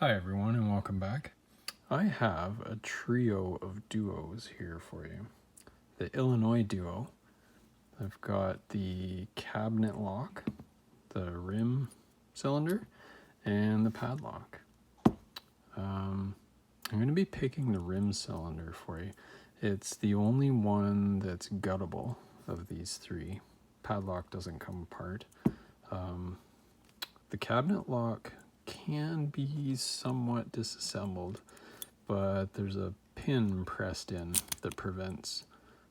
Hi everyone and welcome back. I have a trio of duos here for you. The Illinois duo. I've got the cabinet lock, the rim cylinder, and the padlock. I'm going to be picking the rim cylinder for you. It's the only one that's guttable of these three. Padlock doesn't come apart. The cabinet lock can be somewhat disassembled, but there's a pin pressed in that prevents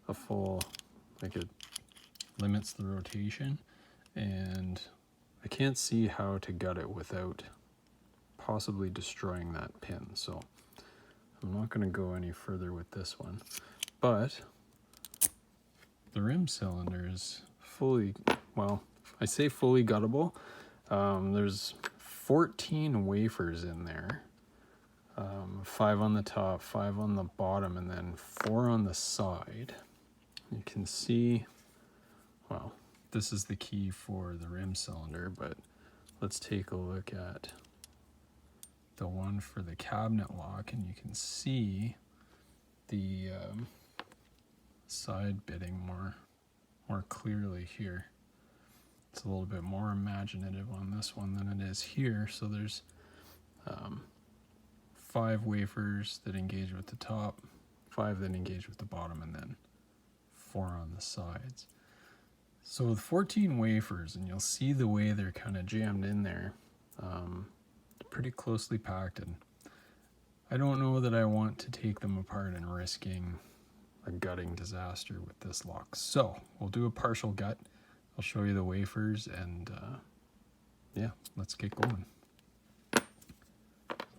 a full, it limits the rotation, and I can't see how to gut it without possibly destroying that pin, so I'm not going to go any further with this one. But the rim cylinder is fully, well, I say fully guttable. There's 14 wafers in there, 5 on the top, 5 on the bottom, and then 4 on the side. You can see, well, this is the key for the rim cylinder, but let's take a look at the one for the cabinet lock, and you can see the side bitting more clearly here. It's a little bit more imaginative on this one than it is here. So there's 5 wafers that engage with the top, 5 that engage with the bottom, and then 4 on the sides. So with 14 wafers, and you'll see the way they're kind of jammed in there, pretty closely packed, and I don't know that I want to take them apart and risking a gutting disaster with this lock. So we'll do a partial gut. I'll show you the wafers, and yeah, let's get going. So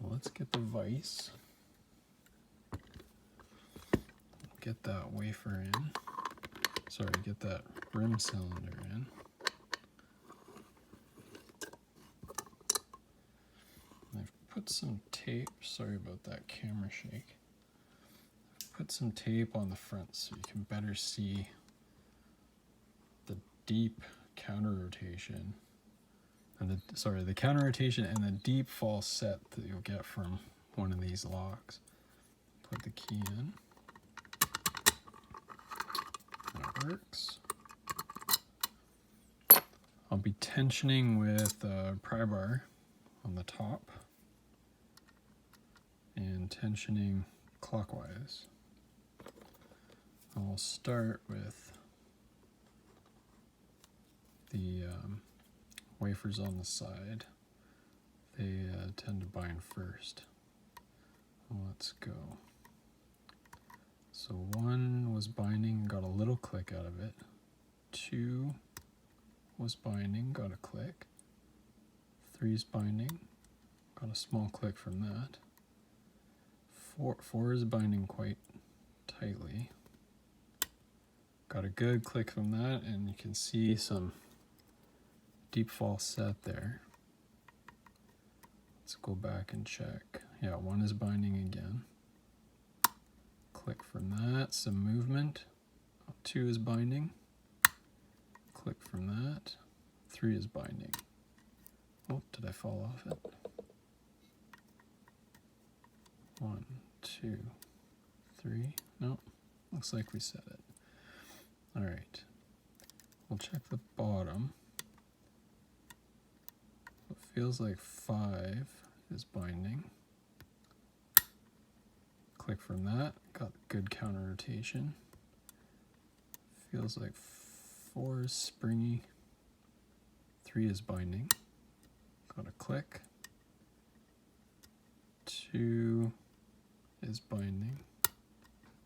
let's get the vise. Get that wafer in. Sorry, get that rim cylinder in. I've put some tape, sorry about that camera shake. I've put some tape on the front so you can better see the deep counter rotation. And the counter rotation and the deep false set that you'll get from one of these locks. Put the key in. That works. I'll be tensioning with a pry bar on the top and tensioning clockwise. I'll start with the wafers on the side. They tend to bind first. Let's go. So 1 was binding, got a little click out of it. 2 was binding, got a click. 3's binding, got a small click from that. 4 is binding quite tightly. Got a good click from that, and you can see some deep false set there. Let's go back and check. Yeah, 1 is binding again. Click from that, some movement. 2 is binding. Click from that. 3 is binding. Oh, did I fall off it? 1, 2, 3. No, looks like we set it. All right, we'll check the bottom. It feels like 5 is binding. Click from that, got good counter rotation. Feels like 4 is springy. 3 is binding. Got a click. 2 is binding.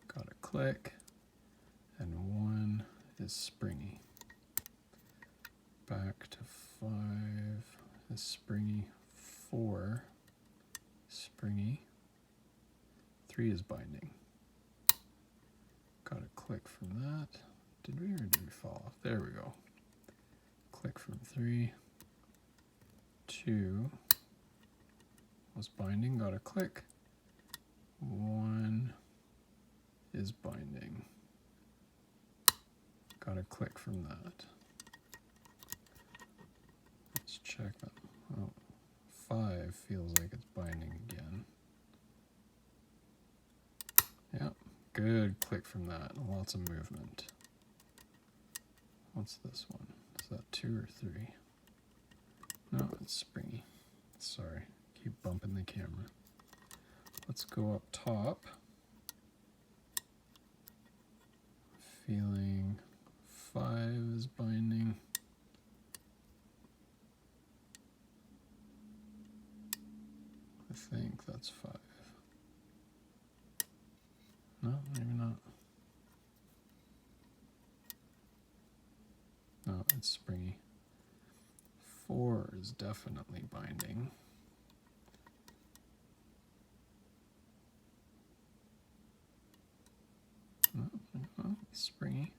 Got a click. And 1 is springy. Back to 5 is springy. 4 springy. 3 is binding. Got a click from that. Did we, or did we fall off? There we go. Click from 3. 2 was binding, got a click. 1 is binding. Got a click from that. Let's check that. Oh, 5 feels like it's binding good click from that. Lots of movement. What's this one? Is that 2 or 3? No, it's springy. Sorry, keep bumping the camera. Let's go up top. Feeling 5 is binding. I think that's 5. No, maybe not. No, it's springy. 4 is definitely binding. No, springy.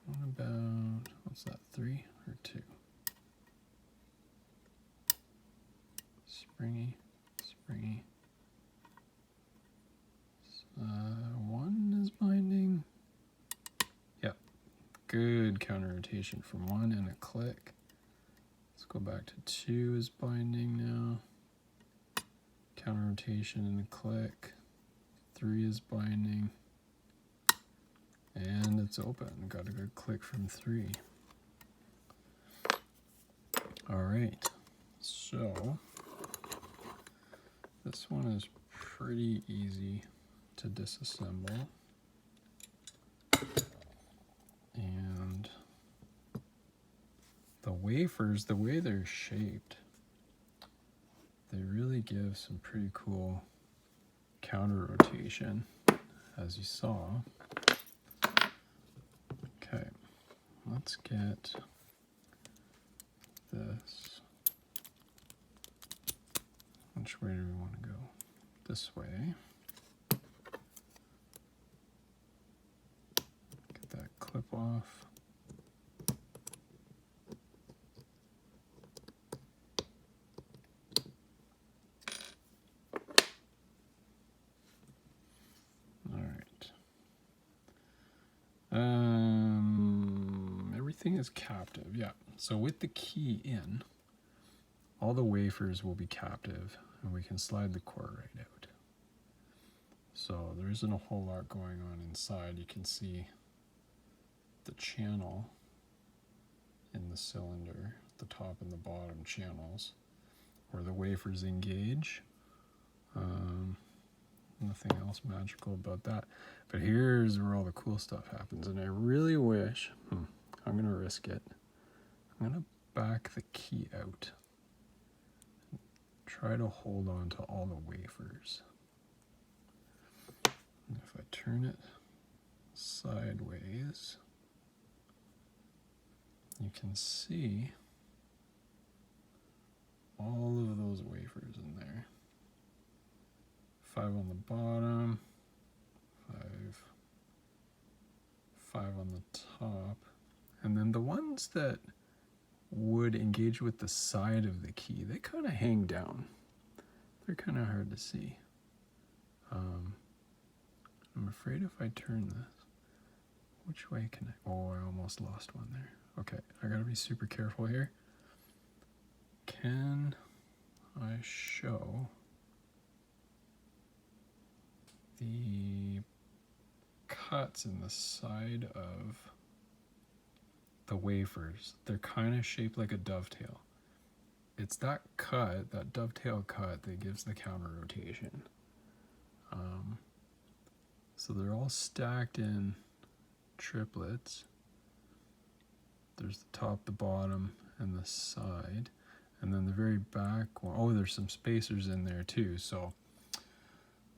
What about, what's that, 3 or 2? Springy, springy. 1 is binding. Yep, good counter rotation from 1 and a click. Let's go back to 2 is binding now. Counter rotation and a click. 3 is binding. And it's open. Got a good click from 3. All right, so this one is pretty easy to disassemble. And the wafers, the way they're shaped, they really give some pretty cool counter rotation, as you saw. Okay, let's get this. Which way do we want to go? This way. Get that clip off. All right. Everything is captive, yeah. So with the key in, all the wafers will be captive, and we can slide the core right out. So there isn't a whole lot going on inside. You can see the channel in the cylinder, the top and the bottom channels, where the wafers engage. Nothing else magical about that. But here's where all the cool stuff happens, and I really wish, I'm gonna risk it. I'm gonna back the key out. Try to hold on to all the wafers. And if I turn it sideways, you can see all of those wafers in there. 5 on the bottom, 5 on the top, and then the ones that would engage with the side of the key, they kind of hang down. They're kind of hard to see. I'm afraid if I turn this, which way can I? Oh, I almost lost one there. Okay, I gotta be super careful here. Can I show the cuts in the side of the wafers? They're kind of shaped like a dovetail. It's that cut, that dovetail cut, that gives the counter rotation. So they're all stacked in triplets. There's the top, the bottom, and the side. And then the very back one, oh, there's some spacers in there too. So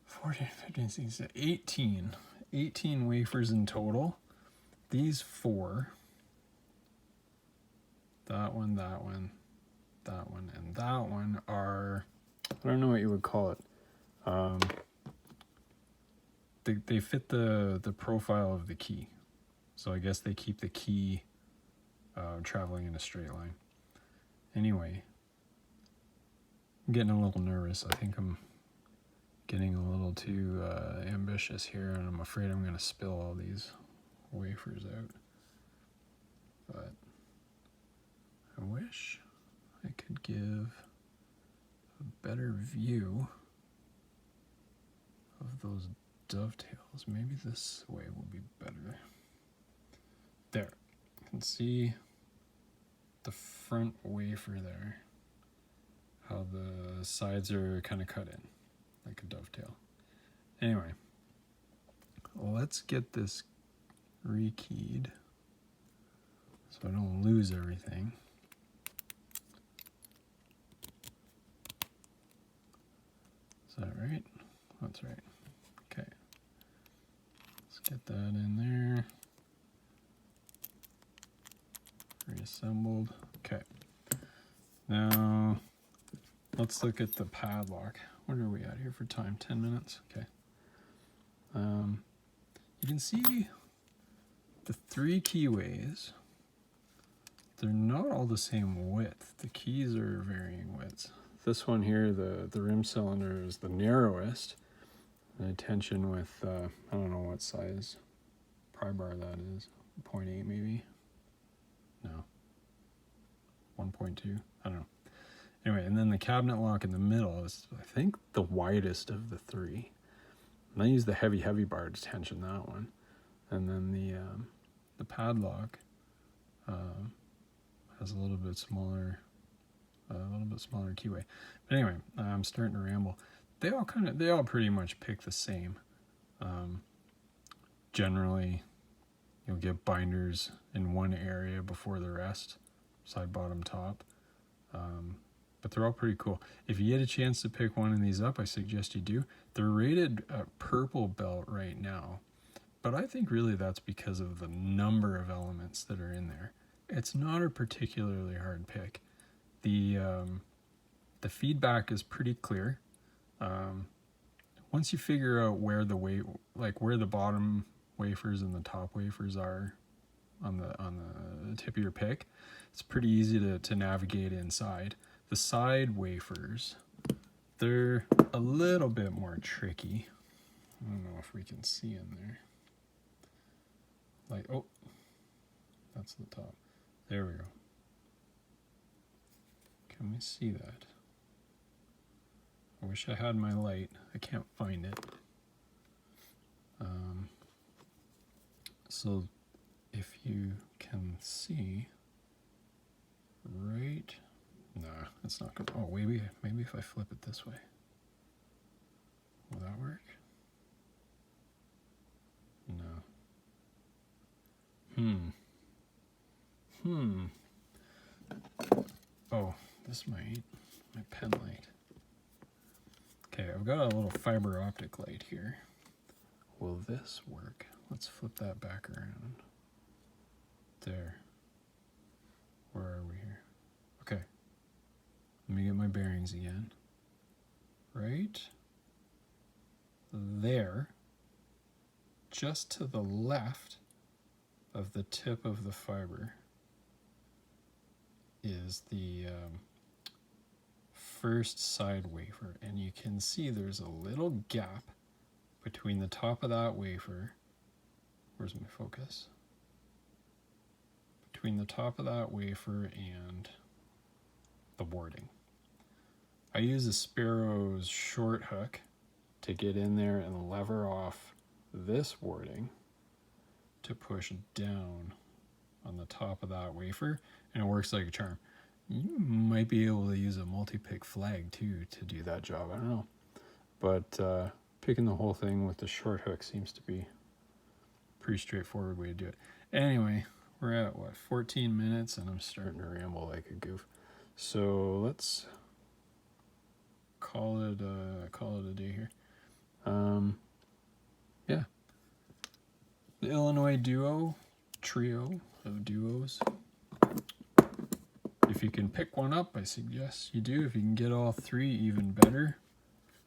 14, 15, 16, 18 wafers in total. These 4, that one, that one, that one, and that one are, I don't know what you would call it. They fit the profile of the key. So I guess they keep the key traveling in a straight line. Anyway, I'm getting a little nervous. I think I'm getting a little too ambitious here, and I'm afraid I'm going to spill all these wafers out. But I wish I could give a better view of those dovetails. Maybe this way will be better. There, you can see the front wafer there, how the sides are kind of cut in like a dovetail. Anyway, let's get this rekeyed so I don't lose everything. Is that right? That's right. Okay. Let's get that in there. Reassembled. Okay. Now, let's look at the padlock. What are we at here for time? 10 minutes? Okay. You can see the 3 keyways. They're not all the same width. The keys are varying widths. This one here, the rim cylinder, is the narrowest. The tension with, I don't know what size pry bar that is. 0.8 maybe? No. 1.2? I don't know. Anyway, and then the cabinet lock in the middle is, I think, the widest of the 3. And I use the heavy bar to tension that one. And then the padlock has a little bit smaller keyway. But anyway, I'm starting to ramble. They all pretty much pick the same. Generally, you'll get binders in one area before the rest, side, bottom, top. But they're all pretty cool. If you get a chance to pick one of these up, I suggest you do. They're rated purple belt right now, but I think really that's because of the number of elements that are in there. It's not a particularly hard pick. The feedback is pretty clear. Once you figure out where the bottom wafers and the top wafers are on the tip of your pick, it's pretty easy to navigate inside. The side wafers, they're a little bit more tricky. I don't know if we can see in there. Like, oh, that's the top. There we go. Can we see that? I wish I had my light. I can't find it. So if you can see right, nah, it's not good. Oh, maybe if I flip it this way, will that work? No. Oh, this might, my pen light. Okay, I've got a little fiber optic light here. Will this work? Let's flip that back around. There. Where are we here? Okay. Let me get my bearings again. Right there, just to the left of the tip of the fiber, is the first side wafer, and you can see there's a little gap between the top of that wafer. Where's my focus? Between the top of that wafer and the warding. I use a Sparrow's short hook to get in there and lever off this warding to push down on the top of that wafer, and it works like a charm. You might be able to use a multi-pick flag too to do that job, I don't know. But picking the whole thing with the short hook seems to be a pretty straightforward way to do it. Anyway, we're at what, 14 minutes, and I'm starting to ramble like a goof. So let's call it a day here. Yeah. The Illinois trio of duos. If you can pick one up, I suggest you do. If you can get all 3, even better.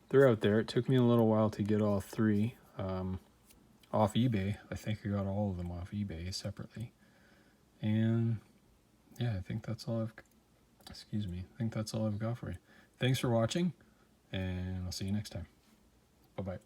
They're out there. It took me a little while to get all 3 off eBay. I think I got all of them off eBay separately. And yeah, I think that's all I've got for you. Thanks for watching, and I'll see you next time. Bye-bye.